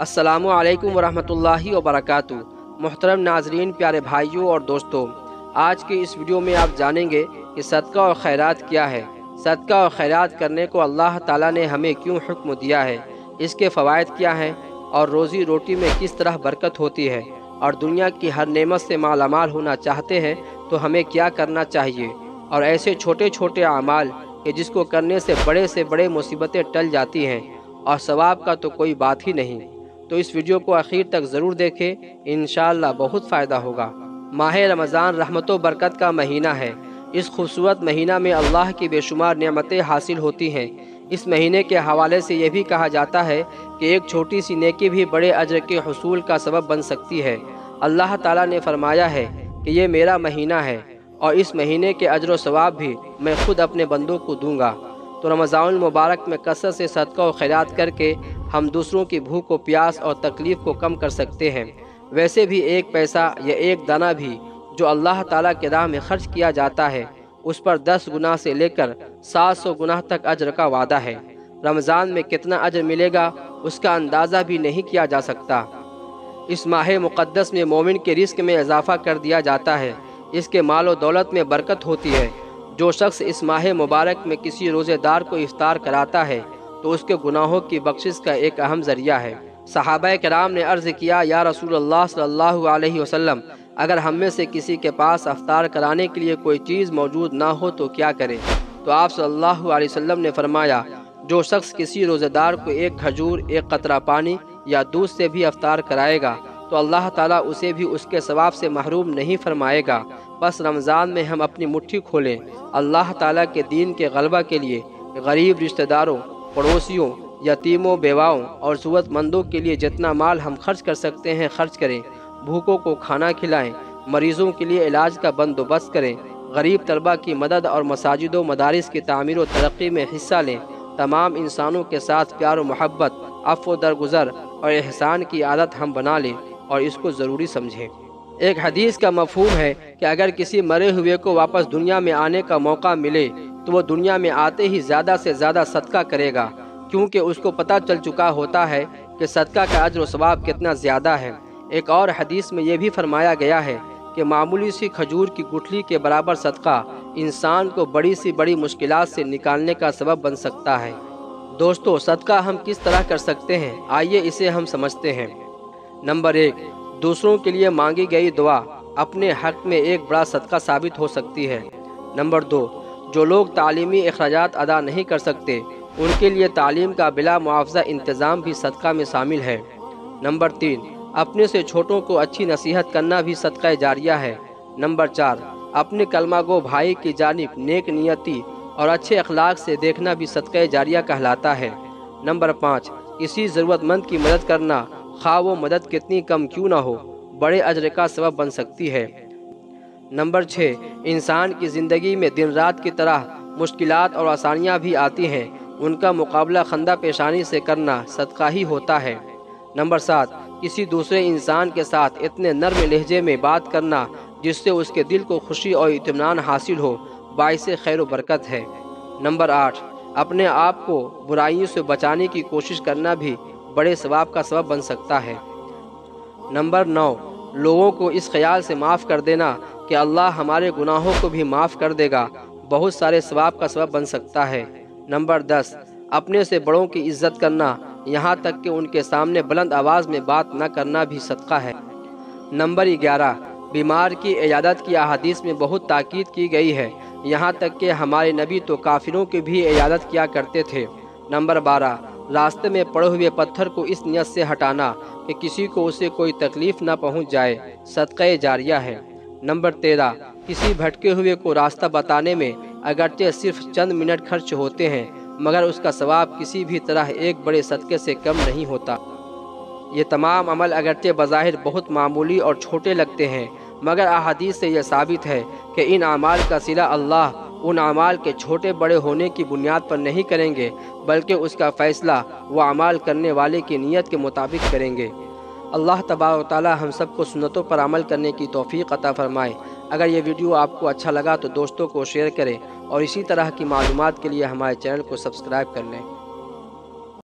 अस्सलामु अलैकुम वरहमतुल्लाहि वबरकातुहू। मोहतरम नाजरीन, प्यारे भाइयों और दोस्तों, आज के इस वीडियो में आप जानेंगे कि सदका और खैरात क्या है। सदका और खैरात करने को अल्लाह ताला ने हमें क्यों हुक्म दिया है, इसके फ़वाइद क्या हैं और रोज़ी रोटी में किस तरह बरकत होती है, और दुनिया की हर नेमत से मालामाल होना चाहते हैं तो हमें क्या करना चाहिए, और ऐसे छोटे छोटे अमाल कि जिसको करने से बड़े मुसीबतें टल जाती हैं और सवाब का तो कोई बात ही नहीं। तो इस वीडियो को आखिर तक ज़रूर देखें, इंशाअल्लाह बहुत फ़ायदा होगा। माह रमज़ान रहमत व बरकत का महीना है। इस खूबसूरत महीना में अल्लाह की बेशुमार नेमतें हासिल होती हैं। इस महीने के हवाले से यह भी कहा जाता है कि एक छोटी सी नेकी भी बड़े अजर के हुसूल का सबब बन सकती है। अल्लाह ताला ने फरमाया है कि ये मेरा महीना है और इस महीने के अजर व सवाब भी मैं खुद अपने बंदों को दूंगा। तो रमज़ानुल मुबारक में कसरत से सदका और खैरात करके हम दूसरों की भूख व प्यास और तकलीफ़ को कम कर सकते हैं। वैसे भी एक पैसा या एक दाना भी जो अल्लाह ताला के राह में खर्च किया जाता है, उस पर 10 गुना से लेकर 700 गुना तक अजर का वादा है। रमज़ान में कितना अजर मिलेगा उसका अंदाज़ा भी नहीं किया जा सकता। इस माह मुक़द्दस में मोमिन के रिस्क में इजाफ़ा कर दिया जाता है। इसके माल व दौलत में बरकत होती है। जो शख्स इस माह मुबारक में किसी रोज़ेदार को इफ्तार कराता है तो उसके गुनाहों की बख्शिश का एक अहम ज़रिया है। सहाबाए किराम ने अर्ज़ किया, या रसूलल्लाह सल्लल्लाहु अलैहि वसल्लम, अगर हम में से किसी के पास इफ्तार कराने के लिए कोई चीज़ मौजूद ना हो तो क्या करें? तो आप सल्लल्लाहु अलैहि वसल्लम ने फरमाया, जो शख्स किसी रोज़ेदार को एक खजूर, एक कतरा पानी या दूध से भी इफ्तार कराएगा तो अल्लाह ताला उसे भी उसके सवाब से महरूम नहीं फरमाएगा। बस रमज़ान में हम अपनी मुट्ठी खोलें, अल्लाह ताला के दीन के गलबा के लिए गरीब रिश्तेदारों, पड़ोसियों, यतीमों, बेवाओं और ज़रूरतमंदों के लिए जितना माल हम खर्च कर सकते हैं खर्च करें। भूखों को खाना खिलाएं, मरीज़ों के लिए इलाज का बंदोबस्त करें, गरीब तलबा की मदद और मसाजिद व मदारिस की तामीर व तरक्की में हिस्सा लें। तमाम इंसानों के साथ प्यार व मोहब्बत, अफ़्व दरगुज़र और एहसान की आदत हम बना लें और इसको ज़रूरी समझें। एक हदीस का मफ़हूम है कि अगर किसी मरे हुए को वापस दुनिया में आने का मौका मिले तो वो दुनिया में आते ही ज़्यादा से ज़्यादा सदका करेगा, क्योंकि उसको पता चल चुका होता है कि सदका का अजर व सवाब कितना ज़्यादा है। एक और हदीस में ये भी फरमाया गया है कि मामूली सी खजूर की गुठली के बराबर सदका इंसान को बड़ी सी बड़ी मुश्किलात से निकालने का सबब बन सकता है। दोस्तों, सदका हम किस तरह कर सकते हैं, आइए इसे हम समझते हैं। नंबर 1, दूसरों के लिए मांगी गई दुआ अपने हक़ में एक बड़ा सदका साबित हो सकती है। नंबर 2, जो लोग तालीमी अखराजात अदा नहीं कर सकते उनके लिए तालीम का बिला मुआवजा इंतज़ाम भी सदका में शामिल है। नंबर 3, अपने से छोटों को अच्छी नसीहत करना भी सदका जारिया है। नंबर 4, अपने कलमा गो भाई की जानिब नेक नियति और अच्छे अखलाक से देखना भी सदका जारिया कहलाता है। नंबर 5, किसी ज़रूरतमंद की मदद करना, खा वो मदद कितनी कम क्यों ना हो, बड़े अजर का सबब बन सकती है। नंबर 6, इंसान की ज़िंदगी में दिन रात की तरह मुश्किलात और आसानियाँ भी आती हैं, उनका मुकाबला खंदा पेशानी से करना सदका ही होता है। नंबर 7, किसी दूसरे इंसान के साथ इतने नर्म लहजे में बात करना जिससे उसके दिल को खुशी और इत्मीनान हासिल हो, बाइसे खैर व बरकत है। नंबर 8, अपने आप को बुराइयों से बचाने की कोशिश करना भी बड़े सवाब का सबब बन सकता है। नंबर 9, लोगों को इस ख्याल से माफ़ कर देना कि अल्लाह हमारे गुनाहों को भी माफ़ कर देगा, बहुत सारे सवाब का सबब बन सकता है। नंबर 10, अपने से बड़ों की इज्जत करना, यहाँ तक कि उनके सामने बुलंद आवाज़ में बात न करना भी सदका है। नंबर 11, बीमार की इयादत की अहादीस में बहुत ताकीद की गई है, यहाँ तक कि हमारे नबी तो काफिरों की भी इयादत किया करते थे। नंबर 12, रास्ते में पड़े हुए पत्थर को इस नियत से हटाना कि किसी को उसे कोई तकलीफ़ न पहुँच जाए, सदका जारिया है। नंबर 13, किसी भटके हुए को रास्ता बताने में अगरचे सिर्फ चंद मिनट खर्च होते हैं, मगर उसका सवाब किसी भी तरह एक बड़े सदक़े से कम नहीं होता। ये तमाम अमल अगरचे बज़ाहिर बहुत मामूली और छोटे लगते हैं, मगर अहादीस से यह साबित है कि इन अमाल का सिला अल्लाह उन अमाल के छोटे बड़े होने की बुनियाद पर नहीं करेंगे, बल्कि उसका फ़ैसला वो अमाल करने वाले की नीयत के मुताबिक करेंगे। अल्लाह तबारक व तआला हम सबको सुन्नतों पर अमल करने की तौफ़ीक़ अता फ़रमाए। अगर ये वीडियो आपको अच्छा लगा तो दोस्तों को शेयर करें और इसी तरह की मालूमात के लिए हमारे चैनल को सब्सक्राइब कर लें।